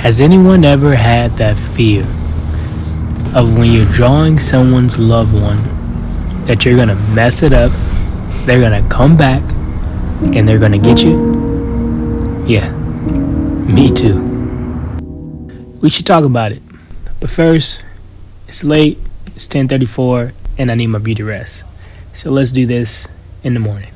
Has anyone ever had that fear of when you're drawing someone's loved one that you're gonna mess it up, they're gonna come back, and they're gonna get you? Yeah, me too. We should talk about it. But first, it's late, it's 10:34, and I need my beauty rest. So let's do this in the morning.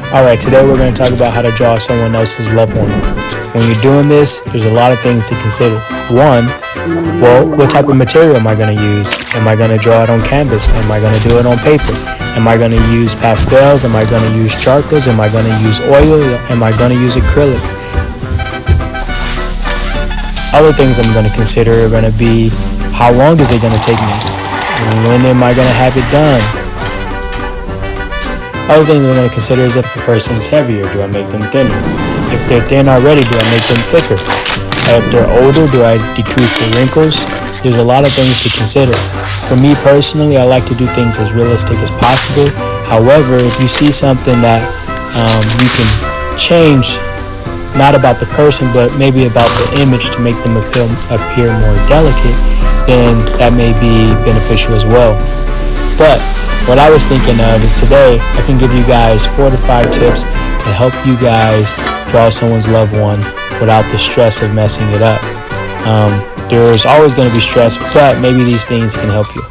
Alright, today we're going to talk about how to draw someone else's loved one. When you're doing this, there's a lot of things to consider. One, well, what type of material am I going to use? Am I going to draw it on canvas? Am I going to do it on paper? Am I going to use pastels? Am I going to use charcoals? Am I going to use oil? Am I going to use acrylic? Other things I'm going to consider are going to be, how long is it going to take me? When am I going to have it done? Other things I'm going to consider is if the person is heavier, do I make them thinner? If they're thin already, do I make them thicker? If they're older, do I decrease the wrinkles? There's a lot of things to consider. For me personally, I like to do things as realistic as possible. However, if you see something that you can change, not about the person, but maybe about the image to make them appear more delicate, then that may be beneficial as well. But what I was thinking of is today I can give you guys 4 to 5 tips to help you guys draw someone's loved one without the stress of messing it up. There's always going to be stress, but maybe these things can help you.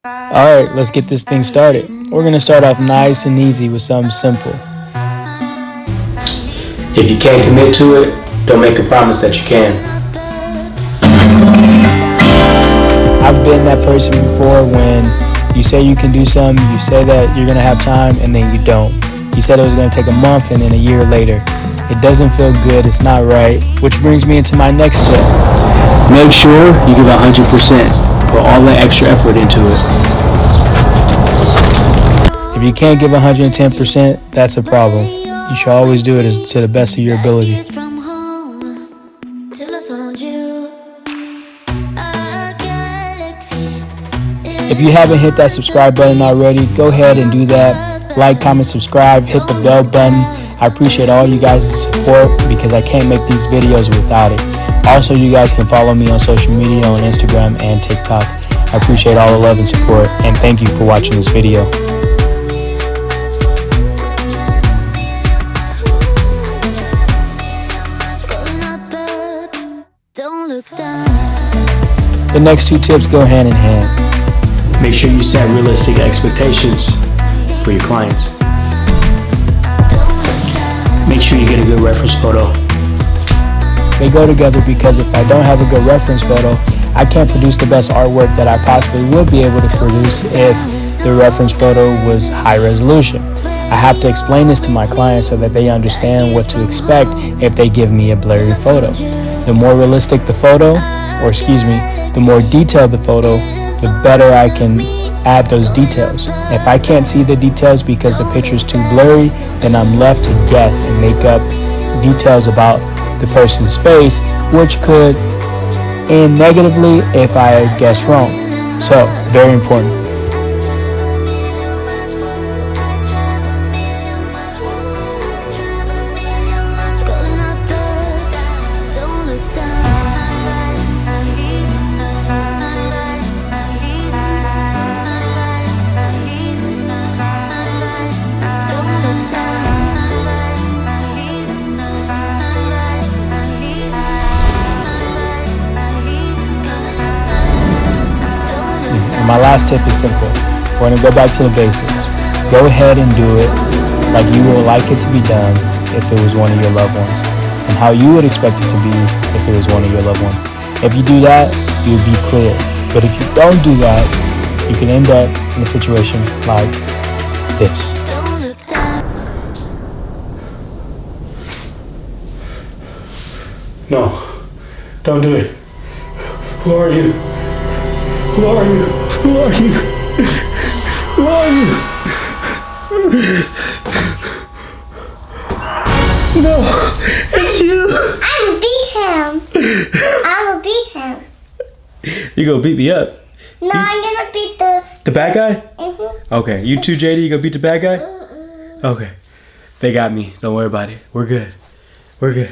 Alright, let's get this thing started. We're going to start off nice and easy with something simple. If you can't commit to it, don't make a promise that you can. I've been that person before when you say you can do something, you say that you're going to have time, and then you don't. You said it was going to take a month, and then a year later. It doesn't feel good, it's not right, which brings me into my next tip. Make sure you give 100%. Put all the extra effort into it. If you can't give 110%, that's a problem. You should always do it to the best of your ability. If you haven't hit that subscribe button already, go ahead and do that. Like, comment, subscribe, hit the bell button. I appreciate all you guys' support because I can't make these videos without it. Also, you guys can follow me on social media on Instagram and TikTok. I appreciate all the love and support, and thank you for watching this video. The next 2 tips go hand in hand. Make sure you set realistic expectations for your clients. Make sure you get a good reference photo. They go together because if I don't have a good reference photo, I can't produce the best artwork that I possibly would be able to produce if the reference photo was high resolution. I have to explain this to my clients so that they understand what to expect if they give me a blurry photo. The more realistic the photo, the more detailed the photo, the better I can add those details. If I can't see the details because the picture's too blurry, then I'm left to guess and make up details about the person's face, which could end negatively if I guess wrong. So, very important. My last tip is simple. We're going to go back to the basics. Go ahead and do it like you would like it to be done if it was one of your loved ones, and how you would expect it to be if it was one of your loved ones. If you do that, you'll be clear. But if you don't do that, you can end up in a situation like this. No, don't do it. Who are you? Who are you? Who are you? Who are you? No, it's you. I'm gonna beat him. I'm gonna beat him. You gonna beat me up? No, I'm gonna beat the bad guy. Mm-hmm. Okay, you too, JD. You gonna beat the bad guy? Okay, they got me. Don't worry about it. We're good. We're good.